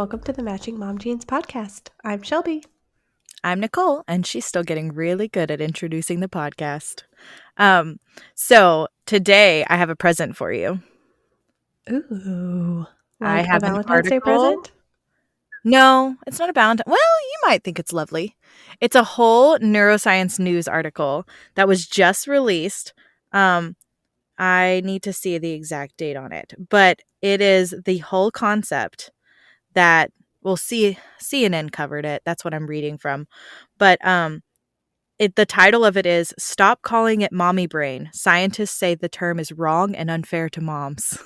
welcome to the Matching Mom Jeans podcast. I'm Shelby. I'm Nicole, and she's still getting really good at introducing the podcast. So today I have a present for you. Ooh, I like a have an Valentine's Day article. present? No, it's not a Valentine. Well, you might think it's lovely. It's a whole neuroscience news article that was just released. I need to see the exact date on it, but it is the whole concept that CNN covered it. That's what I'm reading from. But the title of it is "Stop Calling It Mommy Brain. Scientists say the term is wrong and unfair to moms."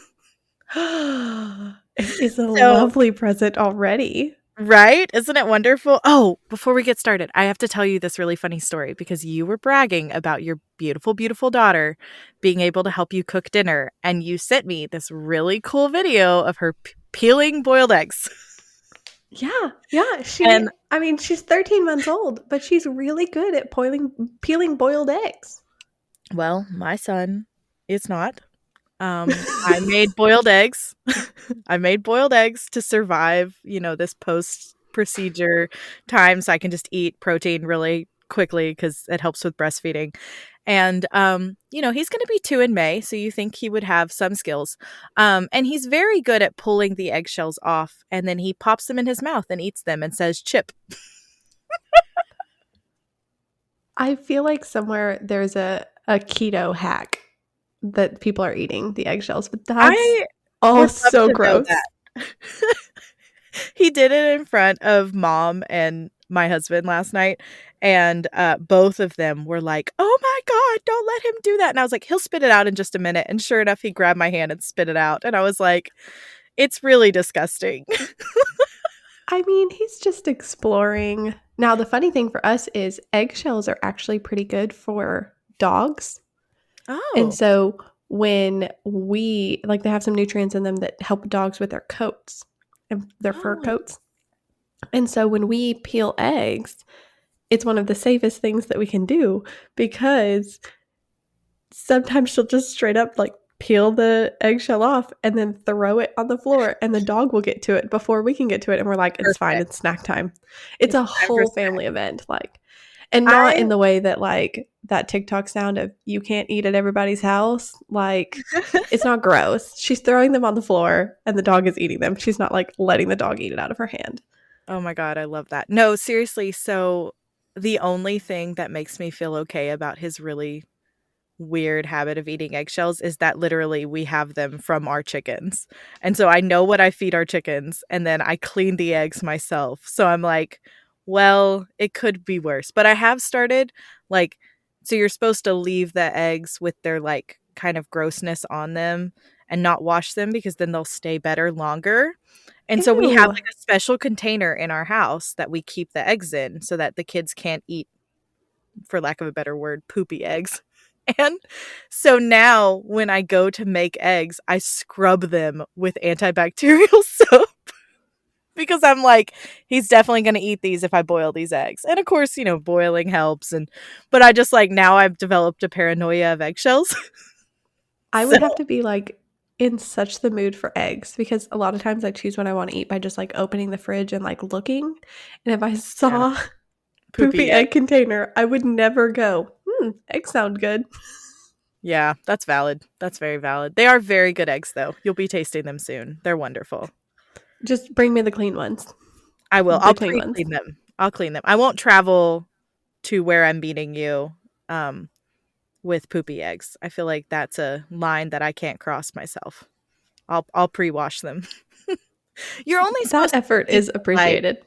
It is a So, lovely present already. right? Isn't it wonderful? Oh, before we get started, I have to tell you this really funny story because you were bragging about your beautiful, beautiful daughter being able to help you cook dinner, and you sent me this really cool video of her peeling boiled eggs. Yeah. And She's 13 months old, but she's really good at peeling boiled eggs. well, my son is not. I made boiled eggs. I made boiled eggs to survive, this post-procedure time so I can just eat protein really quickly because it helps with breastfeeding. And, he's going to be 2 in May, so you think he would have some skills. And he's very good at pulling the eggshells off, and then he pops them in his mouth and eats them and says, "Chip." I feel like somewhere there's a keto hack that people are eating the eggshells, but that's I all would love so to know gross. that. He did it in front of mom and my husband last night, and both of them were like, "Oh my god, don't let him do that." And I was like, "He'll spit it out in just a minute." And sure enough, he grabbed my hand and spit it out. And I was like, "It's really disgusting." I mean, he's just exploring. Now, the funny thing for us is eggshells are actually pretty good for dogs. And Oh. so when they have some nutrients in them that help dogs with their coats and their fur Oh. coats. And so when we peel eggs, it's one of the safest things that we can do because sometimes she'll just straight up peel the eggshell off and then throw it on the floor and the dog will get to it before we can get to it, and we're like, it's fine, Perfect. it's snack time. It's It's a time for whole snack. family event, and not I in the way that that TikTok sound of you can't eat at everybody's house. It's not gross. She's throwing them on the floor and the dog is eating them. She's not letting the dog eat it out of her hand. Oh my god, I love that. No, seriously, so the only thing that makes me feel okay about his really weird habit of eating eggshells is that literally we have them from our chickens. And so I know what I feed our chickens, and then I clean the eggs myself. So I'm like, well, it could be worse. But I have started so you're supposed to leave the eggs with their kind of grossness on them and not wash them because then they'll stay better longer. And so we have Ew. a special container in our house that we keep the eggs in so that the kids can't eat, for lack of a better word, poopy eggs. And so now when I go to make eggs, I scrub them with antibacterial soap because I'm like, he's definitely going to eat these if I boil these eggs. And of course, boiling helps. But I just now I've developed a paranoia of eggshells. I So would have to be in such the mood for eggs because a lot of times I choose what I want to eat by just opening the fridge and looking. And if I yeah, saw poopy poopy egg. egg container, I would never go, eggs sound good. Yeah, that's valid. That's very valid. They are very good eggs, though. You'll be tasting them soon. They're wonderful. Just bring me the clean ones. I will. The I'll clean ones. pre-clean them. I'll clean them. I won't travel to where I'm meeting you with poopy eggs. I feel like that's a line that I can't cross myself. I'll pre-wash them. You're only That supposed to effort leave is the, like appreciated.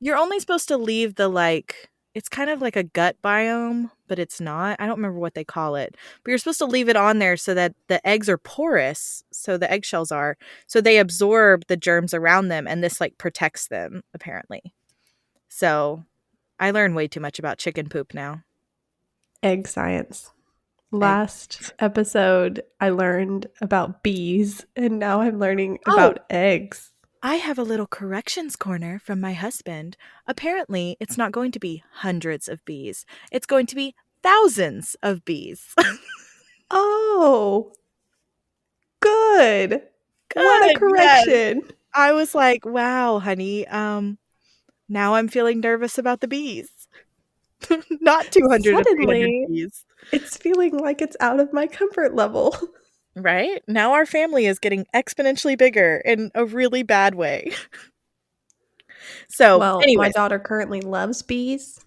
you're only supposed to leave the it's kind of like a gut biome, but it's not. I don't remember what they call it. But you're supposed to leave it on there so that the eggs are porous, so the eggshells are, so they absorb the germs around them, and this protects them, apparently. So I learn way too much about chicken poop now. Egg science. Egg. Last episode, I learned about bees, and now I'm learning Oh, about eggs. I have a little corrections corner from my husband. Apparently, it's not going to be hundreds of bees. It's going to be thousands of bees. Oh, good. What a Good, yes. correction. I was like, "Wow, honey, now I'm feeling nervous about the bees." Not 200 to 300 Suddenly, bees. it's feeling like it's out of my comfort level. Right? Now our family is getting exponentially bigger in a really bad way. So, Well, my anyways, daughter currently loves bees,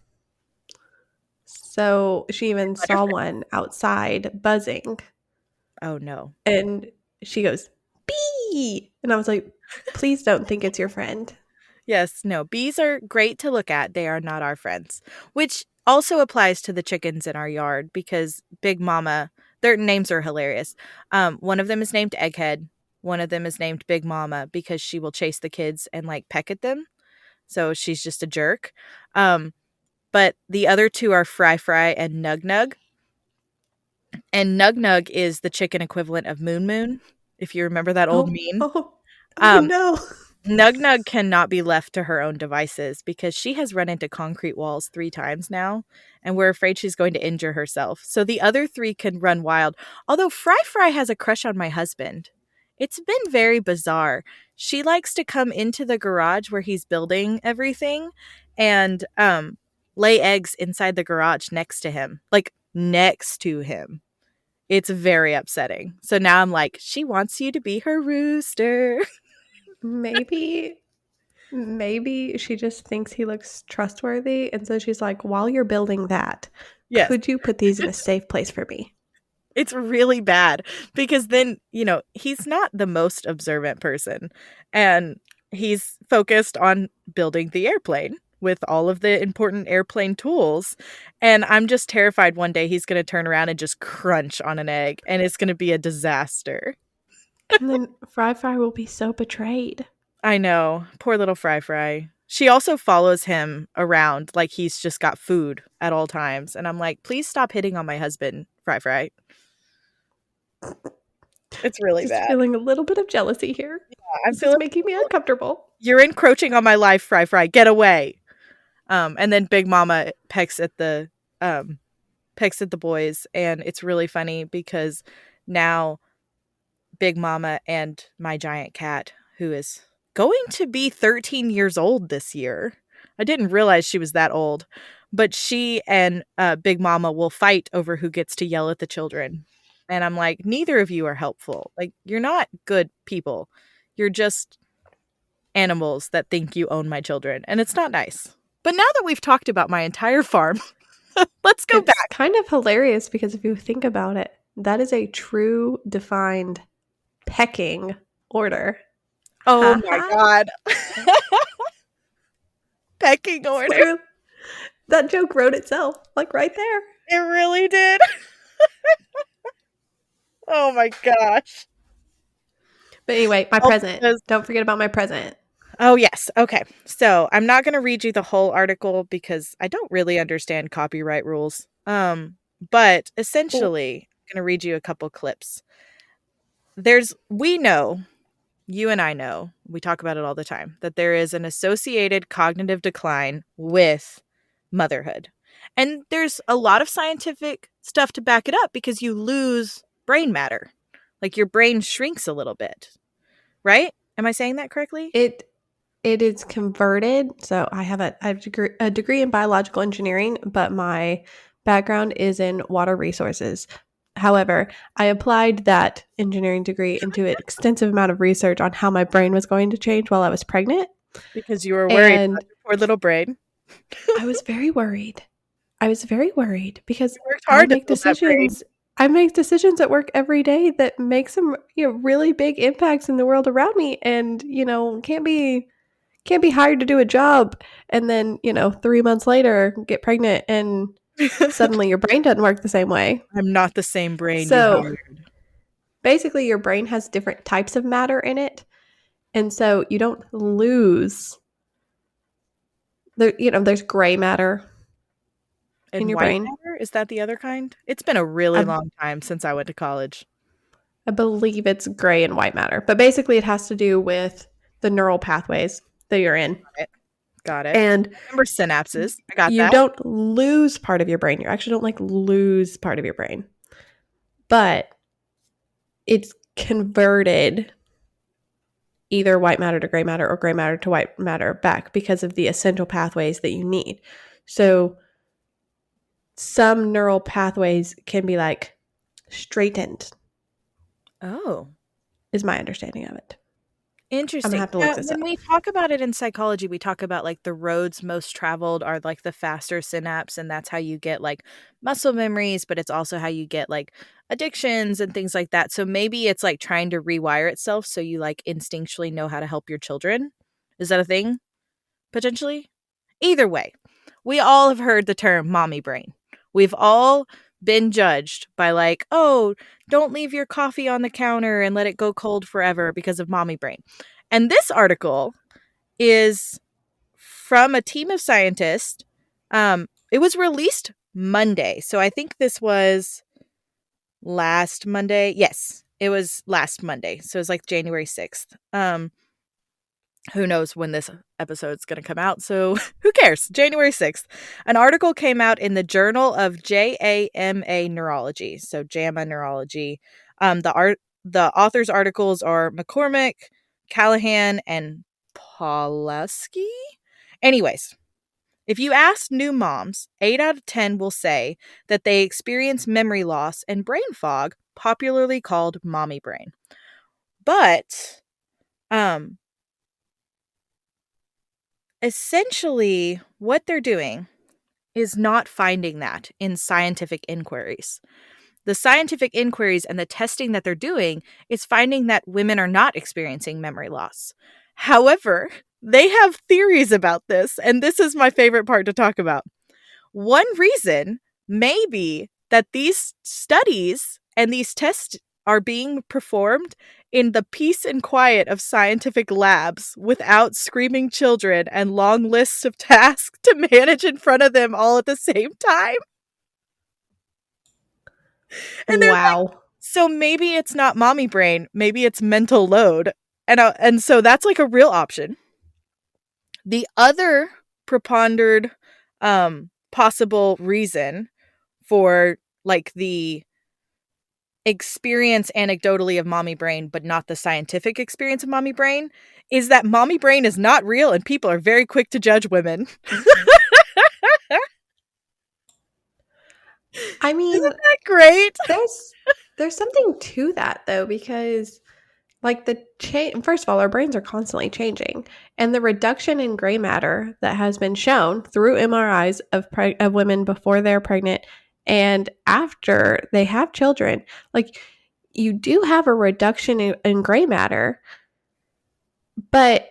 so she even saw butterfly. one outside buzzing, Oh, no. and she goes, "Bee!" And I was like, "Please don't think it's your friend." Yes, no, bees are great to look at, they are not our friends, which also applies to the chickens in our yard because Big Mama their names are hilarious. One of them is named Egghead, one of them is named Big Mama because she will chase the kids and, like, peck at them, so she's just a jerk. Um, but the other 2 are FryFry and Nug Nug, and Nug Nug is the chicken equivalent of Moon Moon, if you remember that old Oh, meme. oh, oh Um, no. Nug Nug cannot be left to her own devices because she has run into concrete walls 3 times now, and we're afraid she's going to injure herself. So the other 3 can run wild. Although FryFry has a crush on my husband. It's been very bizarre. She likes to come into the garage where he's building everything and lay eggs inside the garage next to him. Like next to him. It's very upsetting. So now I'm like, she wants you to be her rooster. Maybe maybe she just thinks he looks trustworthy, and so she's like, "While you're building that, Yes. could you put these in a safe place for me?" It's really bad because then, he's not the most observant person and he's focused on building the airplane with all of the important airplane tools. And I'm just terrified one day he's going to turn around and just crunch on an egg and it's going to be a disaster. And then Fry will be so betrayed. I know. Poor little FryFry. She also follows him around like he's just got food at all times. And I'm like, please stop hitting on my husband, FryFry. It's really Just bad. feeling a little bit of jealousy here. I'm This is feeling making me uncomfortable. you're encroaching on my life, FryFry. Get away. And then Big Mama um pecks at the boys, and it's really funny because now Big Mama and my giant cat, who is going to be 13 years old this year. I didn't realize she was that old, but she and Big Mama will fight over who gets to yell at the children. And I'm like, neither of you are helpful. Like, you're not good people. You're just animals that think you own my children, and it's not nice. But now that we've talked about my entire farm, let's go It's back. kind of hilarious because if you think about it, that is a true defined pecking order. Oh Ha my ha. god. Pecking It's order. literally that joke wrote itself, like right there. It really did. Oh my gosh. But anyway, my All present. because Don't forget about my present. Oh, yes. Okay. So, I'm not gonna read you the whole article because I don't really understand copyright rules. But Oh, essentially, I'm gonna read you a couple clips. We know, you and I know, we talk about it all the time, that there is an associated cognitive decline with motherhood. And there's a lot of scientific stuff to back it up because you lose brain matter. Like your brain shrinks a little bit, right? Am I saying that correctly? it is converted. So I have a degree in biological engineering, but my background is in water resources. However, I applied that engineering degree into an extensive amount of research on how my brain was going to change while I was pregnant. Because you were worried about And your poor little brain. I was very worried. I was very worried because You worked hard to build that brain. I make decisions at work every day that make some, really big impacts in the world around me, and, can't be hired to do a job and then, 3 months later get pregnant and suddenly your brain doesn't work the same way. I'm not the same brain you So, hired. basically your brain has different types of matter in it, and so you don't lose there's gray matter in And your white brain. matter? Is that the other kind? It's been a really I long time since I went to college. I believe it's gray and white matter, but basically it has to do with the neural pathways that you're in. Got it. Got it. And I remember synapses. I got you that. don't lose part of your brain. You actually don't like lose part of your brain. But it's converted either white matter to gray matter or gray matter to white matter back because of the essential pathways that you need. So some neural pathways can be like straightened, Oh, is my understanding of it. I'm gonna interesting. have to look Yeah, this when up. we talk about it in psychology, we talk about like the roads most traveled are like the faster synapse, and that's how you get like muscle memories, but it's also how you get like addictions and things like that. So maybe it's like trying to rewire itself so you like instinctually know how to help your children. Is that a thing? Potentially? Either way, we all have heard the term mommy brain. We've all been judged by, like, oh, don't leave your coffee on the counter and let it go cold forever because of mommy brain. And this article is from a team of scientists. It was released Monday. So I think this was last Monday. Yes, it was last Monday. So it was like January 6th. Who knows when this episode's going to come out, so who cares? January 6th. An article came out in the Journal of JAMA Neurology, so JAMA Neurology. The authors' articles are McCormick, Callahan, and Pawlowski. Anyways, if you ask new moms, 8 out of 10 will say that they experience memory loss and brain fog, popularly called mommy brain. But um essentially, what they're doing is not finding that in scientific inquiries. The scientific inquiries and the testing that they're doing is finding that women are not experiencing memory loss. However, they have theories about this, and this is my favorite part to talk about. One reason may be that these studies and these tests are being performed in the peace and quiet of scientific labs without screaming children and long lists of tasks to manage in front of them all at the same time. And they're like, Wow. so maybe it's not mommy brain, maybe it's mental load. And so that's like a real option. The other prepondered possible reason for like the experience anecdotally of mommy brain, but not the scientific experience of mommy brain, is that mommy brain is not real and people are very quick to judge women. I mean, Isn't that great? there's something to that though, because like the change, first of all, our brains are constantly changing, and the reduction in gray matter that has been shown through MRIs of women before they're pregnant and after they have children, like you do have a reduction in gray matter, but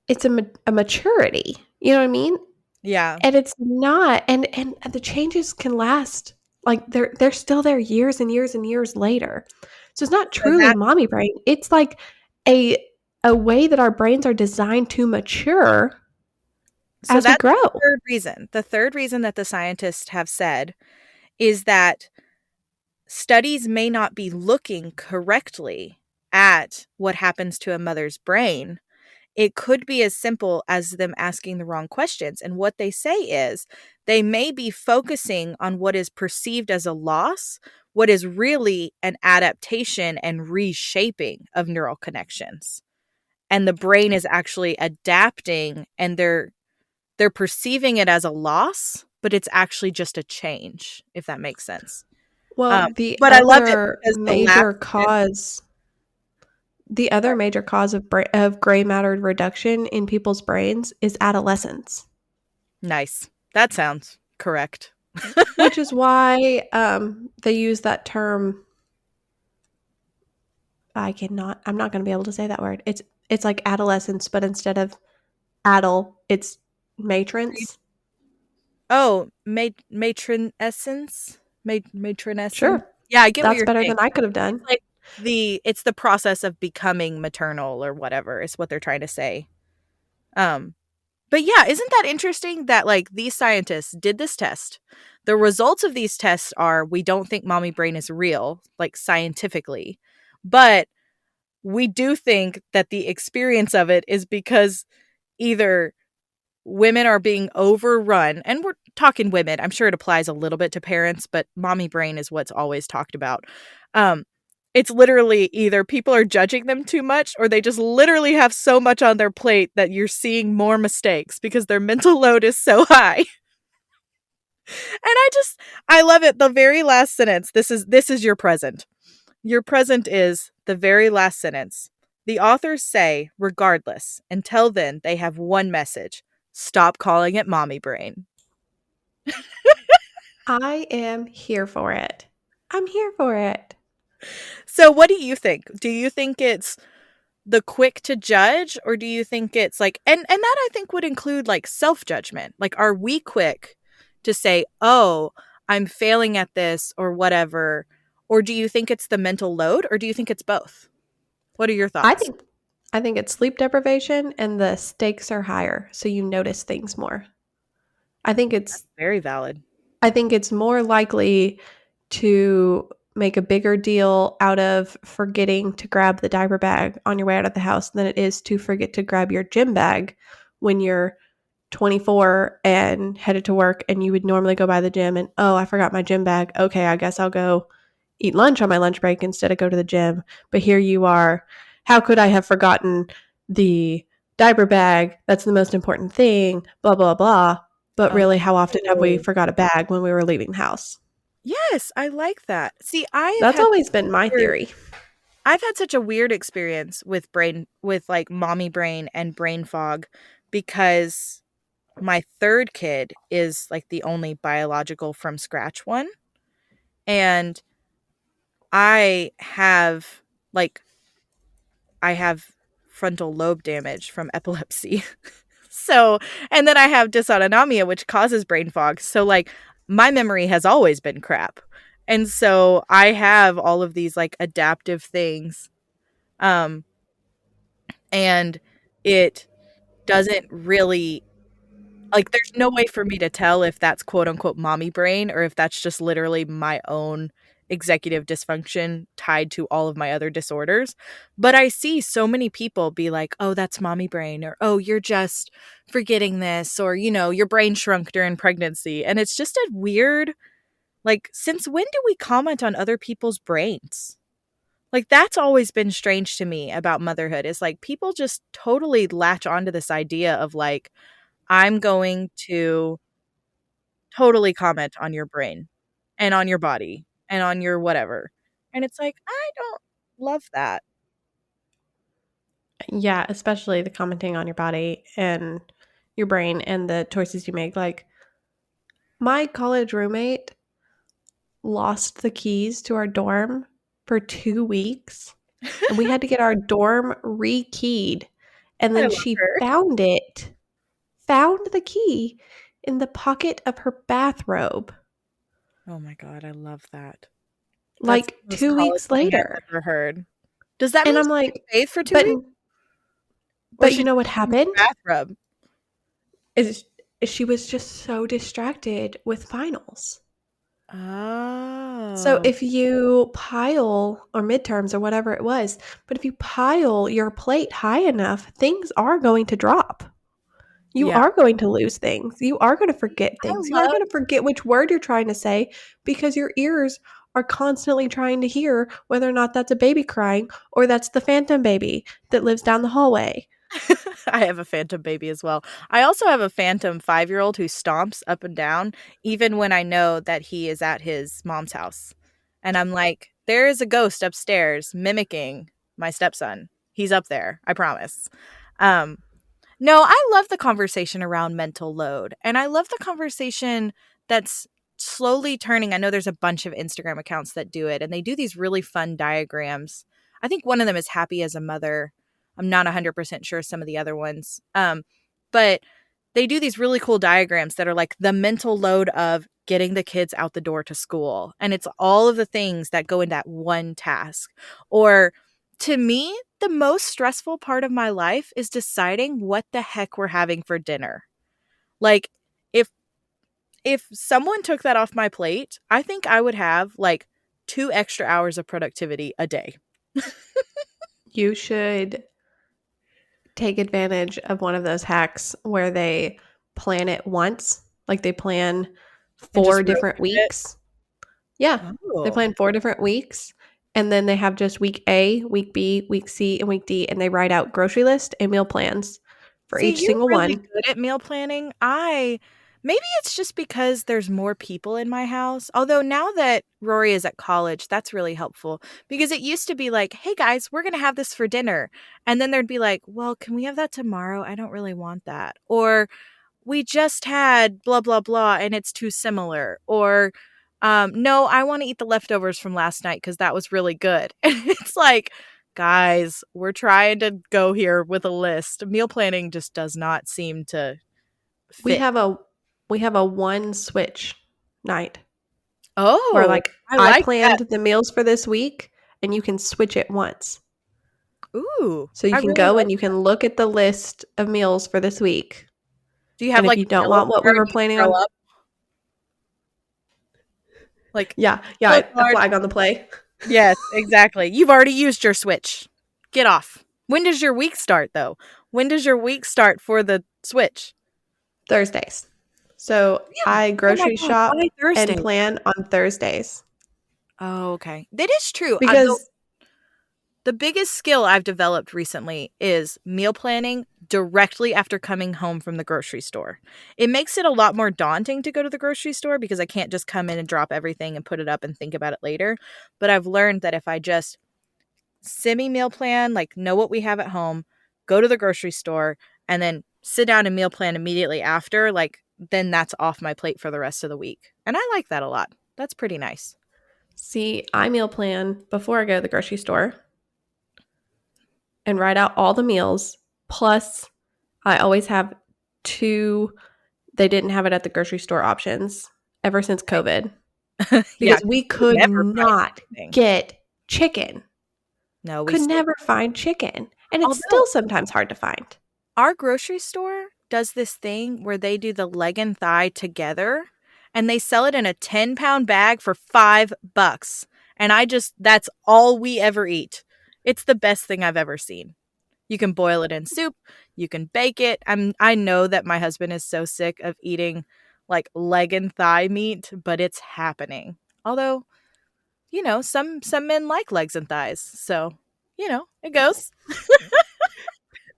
it's a maturity. You know what I mean? Yeah. And it's not, and the changes can last, like they're still there years and years and years later. So it's not So truly that mommy brain. It's like a a way that our brains are designed to mature so as we that's the grow. third reason. The third reason that the scientists have said is that studies may not be looking correctly at what happens to a mother's brain. It could be as simple as them asking the wrong questions. And what they say is they may be focusing on what is perceived as a loss, what is really an adaptation and reshaping of neural connections. And the brain is actually adapting, and they're perceiving it as a loss, but it's actually just a change, if that makes sense. Well, Um, but I love it because the other major cause of gray matter reduction in people's brains is adolescence, nice. That sounds correct. which is why they use that term. I'm not going to be able to say that word. It's like adolescence, but instead of adult, it's matrons. Oh, matron essence? Matronescence? Sure. Yeah, I get what That's you're better saying. than I could have It's done. like it's the process of becoming maternal or whatever is what they're trying to say. Um, but yeah, isn't that interesting that like these scientists did this test? The results of these tests are we don't think mommy brain is real, like scientifically, but we do think that the experience of it is because either women are being overrun, and we're talking women. I'm sure it applies a little bit to parents, but mommy brain is what's always talked about. Um, It's literally either people are judging them too much or they just literally have so much on their plate that you're seeing more mistakes because their mental load is so high. And I love it. The very last sentence. This is your present. Your present is the very last sentence. The authors say, regardless, until then, they have one message. Stop calling it mommy brain. I am here for it. I'm here for it. So, what do you think? Do you think it's the quick to judge, or do you think it's like, and that I think would include like self-judgment. Like, are we quick to say, "Oh, I'm failing at this," or whatever? Or do you think it's the mental load, or do you think it's both? What are your I thoughts? think I think it's sleep deprivation and the stakes are higher, so you notice things more. I think it's Very valid. I think it's more likely to make a bigger deal out of forgetting to grab the diaper bag on your way out of the house than it is to forget to grab your gym bag when you're 24 and headed to work and you would normally go by the gym and, oh, I forgot my gym bag. Okay, I guess I'll go eat lunch on my lunch break instead of go to the gym. But here you are. How could I have forgotten the diaper bag? That's the most important thing, blah, blah, blah. But really, how often have we Oh. forgot a bag when we were leaving the house? Yes, I like that. See, I have That's had always been my weird theory. I've had such a weird experience with like mommy brain and brain fog because my third kid is like the only biological from scratch one. And I have like I have frontal lobe damage from epilepsy. So, and then I have dysautonomia, which causes brain fog. So, like, my memory has always been crap. And so I have all of these like adaptive things. Um, and it doesn't really like, there's no way for me to tell if that's quote unquote mommy brain or if that's just literally my own executive dysfunction tied to all of my other disorders. But I see so many people be like, oh, that's mommy brain, or oh, you're just forgetting this, or, your brain shrunk during pregnancy. And it's just a weird, like, since when do we comment on other people's brains? Like, that's always been strange to me about motherhood is like people just totally latch onto this idea of like, I'm going to totally comment on your brain and on your body and on your whatever. And it's like, I don't love that. Yeah, especially the commenting on your body and your brain and the choices you make. Like, my college roommate lost the keys to our dorm for 2 weeks, and we had to get our dorm rekeyed. And I then love she her. found the key in the pocket of her bathrobe, Oh my god, I love that. That's like the most 2 weeks college thing later. I've ever heard. Does that And mean I'm she like, didn't bathe for 2 but weeks? Or but she you know what just used the happened? bathroom? Is she was just so distracted with finals. So Oh. if you pile, or midterms or whatever it was, but if you pile your plate high enough, things are going to drop. You Yeah. are going to lose things. You are going to forget I things. You are love going to forget which word you're trying to say because your ears are constantly trying to hear whether or not that's a baby crying or that's the phantom baby that lives down the hallway. I have a phantom baby as well. I also have a phantom 5-year-old who stomps up and down even when I know that he is at his mom's house. And I'm like, there is a ghost upstairs mimicking my stepson. He's up there, I promise. Um, no, I love the conversation around mental load. And I love the conversation that's slowly turning. I know there's a bunch of Instagram accounts that do it, and they do these really fun diagrams. I think one of them is Happy as a Mother. I'm not 100% sure some of the other ones. But they do these really cool diagrams that are like the mental load of getting the kids out the door to school. And it's all of the things that go in that one task. Or to me, the most stressful part of my life is deciding what the heck we're having for dinner. Like, if someone took that off my plate, I think I would have like 2 extra hours of productivity a day. You should take advantage of one of those hacks where they plan it once, like they plan And just 4 different rotate it. weeks. Yeah, they Oh. plan 4 different weeks, And then they have just week A, week B, week C, and week D, and they write out grocery list and meal plans for See, each you're single really one. good at meal planning. Maybe it's just because there's more people in my house. Although now that Rory is at college, that's really helpful because it used to be like, "Hey guys, we're going to have this for dinner." And then there'd be like, "Well, can we have that tomorrow? I don't really want that." Or we just had blah blah blah and it's too similar. Or no, I want to eat the leftovers from last night cuz that was really good. And it's like, guys, we're trying to go here with a list. Meal planning just does not seem to We fit. have a we have a one switch night where Oh, like I I like that. planned the meals for this week and you can switch it once. Ooh, So you I can really go like and you that. can look at the list of meals for this week. Do you have And if like you a don't yellow want what we card were you planning throw on, up? Like yellow yeah, a card. flag on the play. Yes, exactly. You've already used your switch. Get off. When does your week start though? When does your week start for the switch? Thursdays. So Really? I Oh my grocery gosh, why shop and Thursday? plan on Thursdays Oh, okay. That is true. because The biggest skill I've developed recently is meal planning directly after coming home from the grocery store. It makes it a lot more daunting to go to the grocery store because I can't just come in and drop everything and put it up and think about it later. But I've learned that if I just semi meal plan, like know what we have at home, go to the grocery store, and then sit down and meal plan immediately after, like then that's off my plate for the rest of the week. And I like that a lot. That's pretty nice. see, I meal plan before I go to the grocery store and write out all the meals. Plus, I always have two, they didn't have it at the grocery store options ever since COVID Yeah, because we you could never find not anything. get chicken. No, we Could still never find chicken. And it's although still sometimes hard to find. our grocery store does this thing where they do the leg and thigh together and they sell it in a 10-pound bag for $5. And that's all we ever eat. It's the best thing I've ever seen. You can boil it in soup, you can bake it. I know that my husband is so sick of eating like leg and thigh meat, but it's happening. Although, some men like legs and thighs. So, it goes.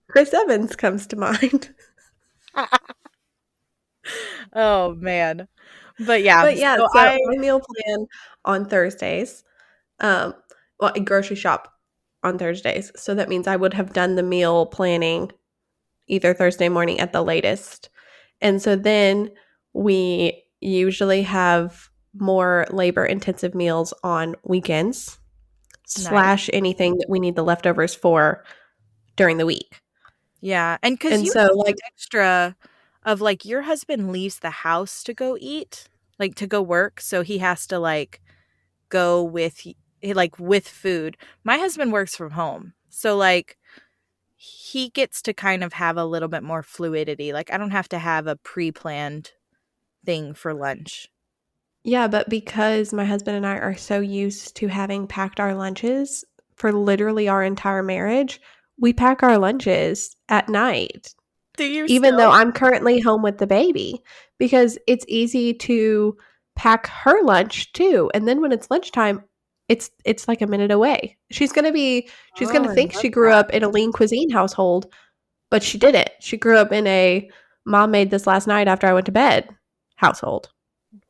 Chris Evans comes to mind. Oh man. But yeah, But yeah, so so I meal plan on Thursdays. Um, well, I grocery shop on Thursdays. So that means I would have done the meal planning either Thursday morning at the latest. And so then we usually have more labor intensive meals on weekends nice. slash anything that we need the leftovers for during the week. Yeah, and because And you so have like the extra of, like, your husband leaves the house to go eat, like, to go work, so he has to, like, go with food. My husband works from home, so, like, he gets to kind of have a little bit more fluidity, like, I don't have to have a pre-planned thing for lunch. yeah, but because my husband and I are so used to having packed our lunches for literally our entire marriage, we pack our lunches at night, Do you even though still? I'm currently home with the baby, because it's easy to pack her lunch too. And then when it's lunchtime, it's like a minute away. She's Oh, gonna I think love she grew that. up in a lean cuisine household, but she didn't. She grew up in a mom made this last night after I went to bed household.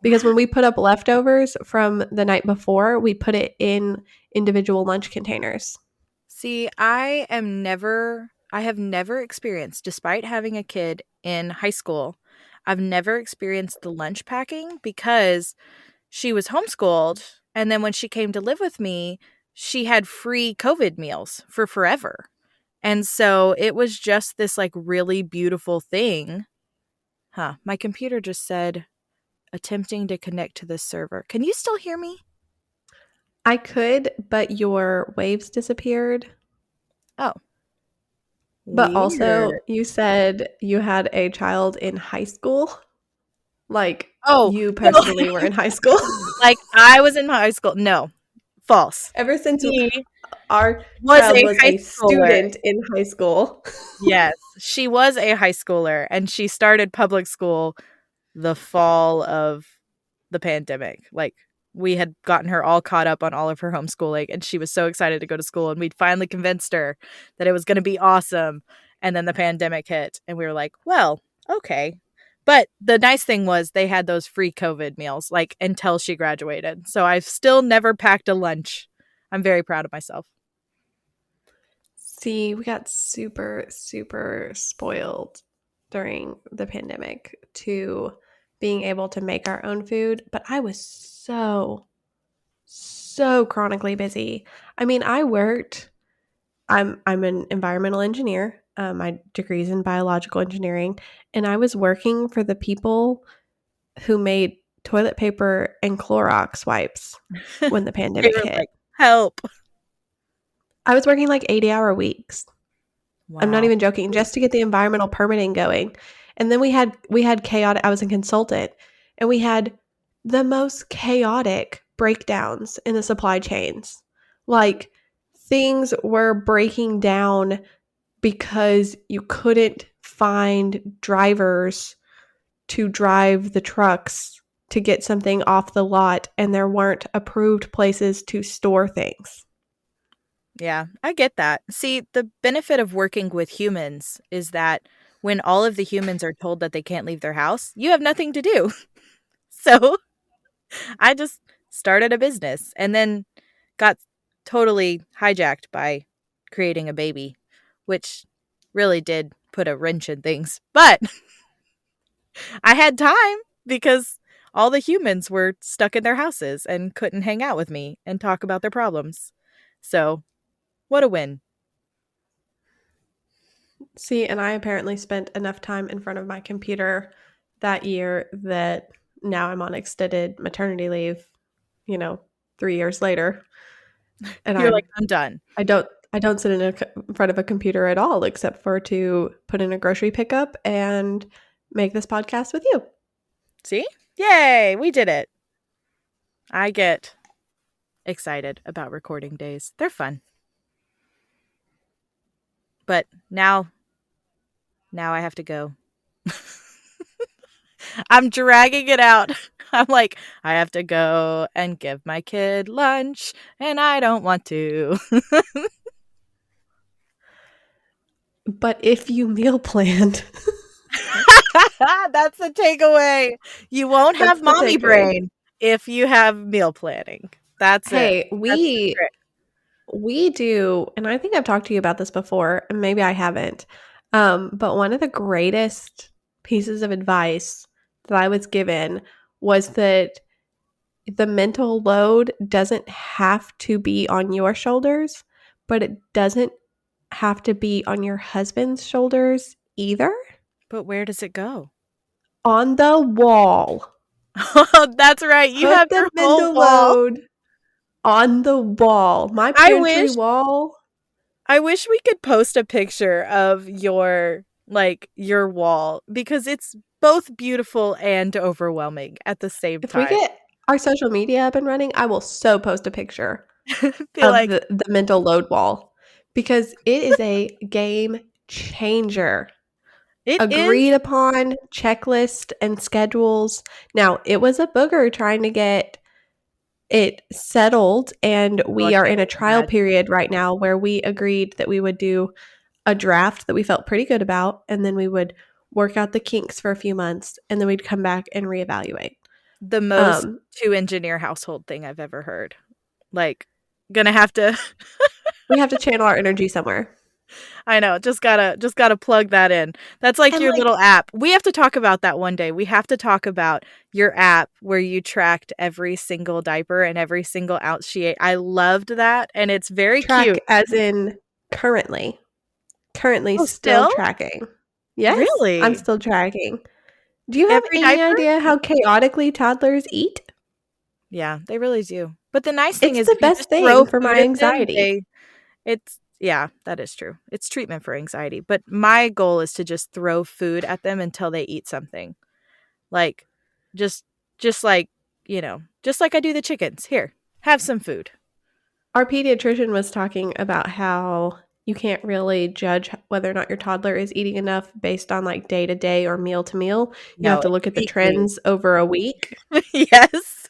Because when Wow. we put up leftovers from the night before, we put it in individual lunch containers. See, I have never experienced, despite having a kid in high school, I've never experienced the lunch packing because she was homeschooled. And then when she came to live with me, she had free COVID meals for forever. And so it was just this like really beautiful thing. Huh. My computer just said attempting to connect to this server. Can you still hear me? I could, but your waves disappeared. Oh, But weird. also, you said you had a child in high school. Like, Oh, you no. personally were in high school. Like, I was in high school. No, false. Ever since She our was child a was high a schooler. student in high school. Yes, she was a high schooler, and she started public school the fall of the pandemic. Like, we had gotten her all caught up on all of her homeschooling, and she was so excited to go to school, and we'd finally convinced her that it was going to be awesome. And then the pandemic hit, and we were like, well, okay. But the nice thing was they had those free COVID meals, like, until she graduated. So I've still never packed a lunch. I'm very proud of myself. See, we got super, super spoiled during the pandemic to being able to make our own food, but I was so chronically busy. I mean, I'm an environmental engineer. My degree is in biological engineering, and I was working for the people who made toilet paper and Clorox wipes when the They pandemic were hit. like, help. I was working like 80-hour weeks. I'm not Wow. even joking, just to get the environmental permitting going. And then we had chaotic, I was a consultant, and we had the most chaotic breakdowns in the supply chains. Like, things were breaking down because you couldn't find drivers to drive the trucks to get something off the lot, and there weren't approved places to store things. Yeah, I get that. See, the benefit of working with humans is that when all of the humans are told that they can't leave their house, you have nothing to do. So I just started a business and then got totally hijacked by creating a baby, which really did put a wrench in things. But I had time because all the humans were stuck in their houses and couldn't hang out with me and talk about their problems. So, what a win. See, and I apparently spent enough time in front of my computer that year that now I'm on extended maternity leave, you know, 3 years later, and You're like, I'm done. I don't sit in front of a computer at all except for to put in a grocery pickup and make this podcast with you. See? Yay, we did it. I get excited about recording days. They're fun. But now I have to go. I'm dragging it out. I'm like, I have to go and give my kid lunch, and I don't want to. But if you meal planned, That's the takeaway. You won't that's have the mommy takeaway. brain if you have meal planning. That's it. Hey, That's the trick. we do, and I think I've talked to you about this before, and maybe I haven't. But one of the greatest pieces of advice that I was given was that the mental load doesn't have to be on your shoulders, but it doesn't have to be on your husband's shoulders either. But where does it go? On the wall. Oh, that's right. You Put have the your whole mental wall. load on the wall. My I pantry wish wall. I wish we could post a picture of your wall because it's both beautiful and overwhelming at the same If we time. get our social media up and running, I will so post a picture Be of like, the mental load wall because it is a game changer. it is. Agreed upon checklist and schedules. Now, it was a booger trying to get it settled, and Oh, I we are can't in a even trial imagine. period right now where we agreed that we would do a draft that we felt pretty good about, and then we would work out the kinks for a few months, and then we'd come back and reevaluate. The most Um, two engineer household thing I've ever heard. Like, gonna have to. we have to channel our energy somewhere. I know, just gotta plug that in. That's like And your like little app. We have to talk about that one day. We have to talk about your app where you tracked every single diaper and every single ounce she ate. I loved that, and it's very track cute. as in currently. Currently Oh, still still? tracking. Yes, I'm Really? still tracking. Do you have Every any diaper? idea how chaotically toddlers eat? Yeah, they really do. But the nice thing It's is the if you best just throw thing for food my at them, anxiety. it's yeah, that is true. It's treatment for anxiety. But my goal is to just throw food at them until they eat something. Like just just like, just like I do the chickens. Here, have some food. Our pediatrician was talking about how you can't really judge whether or not your toddler is eating enough based on like day to day or meal to meal. You have No, to it's look at the weekly. trends over a week. Yes.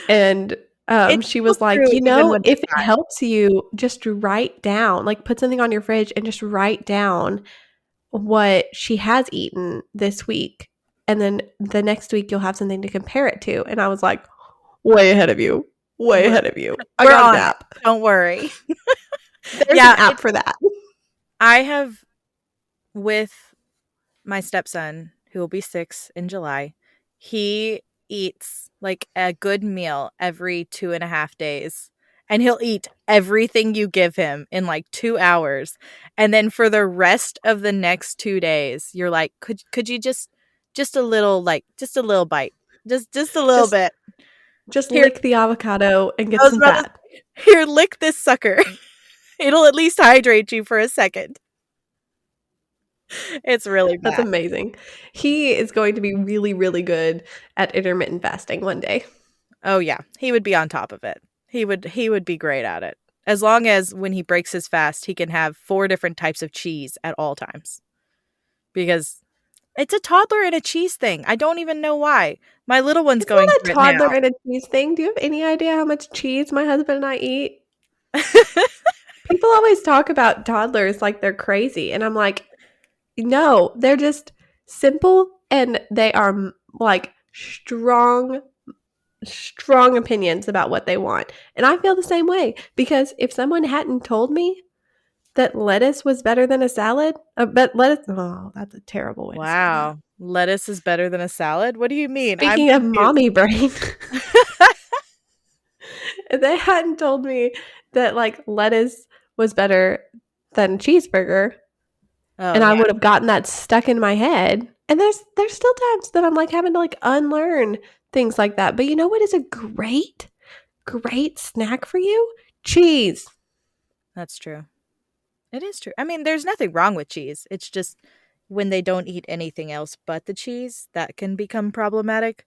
And It's she still was like, true you even know, when if it's it helps you, just write down, like put something on your fridge and just write down what she has eaten this week. And then the next week you'll have something to compare it to. And I was like, way ahead of you. Way not. ahead of you. I We're got an on it. app. Don't worry. There's an Yeah, app for that. I have with my stepson, who will be 6 in July. He eats like a good meal every 2.5 days. And he'll eat everything you give him in like 2 hours. And then for the rest of the next 2 days, you're like, could you just a little, like just a little bite. Just a little Just bit. just Here, lick the avocado and I get was some about to fat. say, here, lick this sucker. It'll at least hydrate you for a second. It's really That's bad. amazing. He is going to be really, really good at intermittent fasting one day. Oh yeah, he would be on top of it. He would be great at it. As long as when he breaks his fast, he can have 4 different types of cheese at all times. Because it's a toddler and a cheese thing. I don't even know why. My little one's It's going not a through it toddler now. and a cheese thing. Do you have any idea how much cheese my husband and I eat? People always talk about toddlers like they're crazy. And I'm like, no, they're just simple and they are like strong opinions about what they want. And I feel the same way because if someone hadn't told me that lettuce was better than a salad, but lettuce, oh, that's a terrible way to say that. Wow. Lettuce is better than a salad? What do you mean? I'm Speaking of confused. mommy brain, if they hadn't told me that like lettuce was better than cheeseburger, Oh and I yeah. would have gotten that stuck in my head. And there's still times that I'm like having to like unlearn things like that. But you know what is a great snack for you? Cheese. That's true. It is true. I mean, there's nothing wrong with cheese. It's just when they don't eat anything else but the cheese, that can become problematic.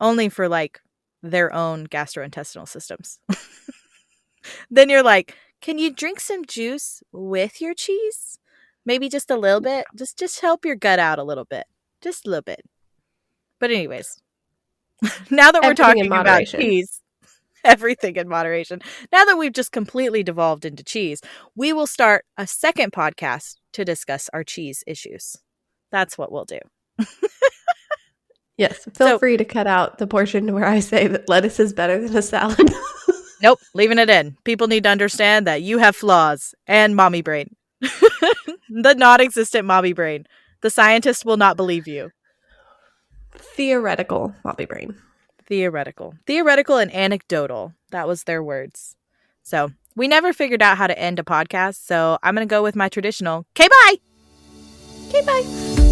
Only for like their own gastrointestinal systems. Then you're like, can you drink some juice with your cheese? Maybe just a little bit. Just help your gut out a little bit. Just a little bit. But anyways, now that we're Everything in talking about moderation. cheese, everything in moderation. Now that we've just completely devolved into cheese, we will start a second podcast to discuss our cheese issues. That's what we'll do. Yes, feel So, free to cut out the portion where I say that lettuce is better than a salad. nope, leaving it in. People need to understand that you have flaws and mommy brain. The non existent mommy brain. The scientist will not believe you. Theoretical mommy brain. Theoretical and anecdotal. That was their words. So we never figured out how to end a podcast. So I'm going to go with my traditional, okay, bye. Okay, bye.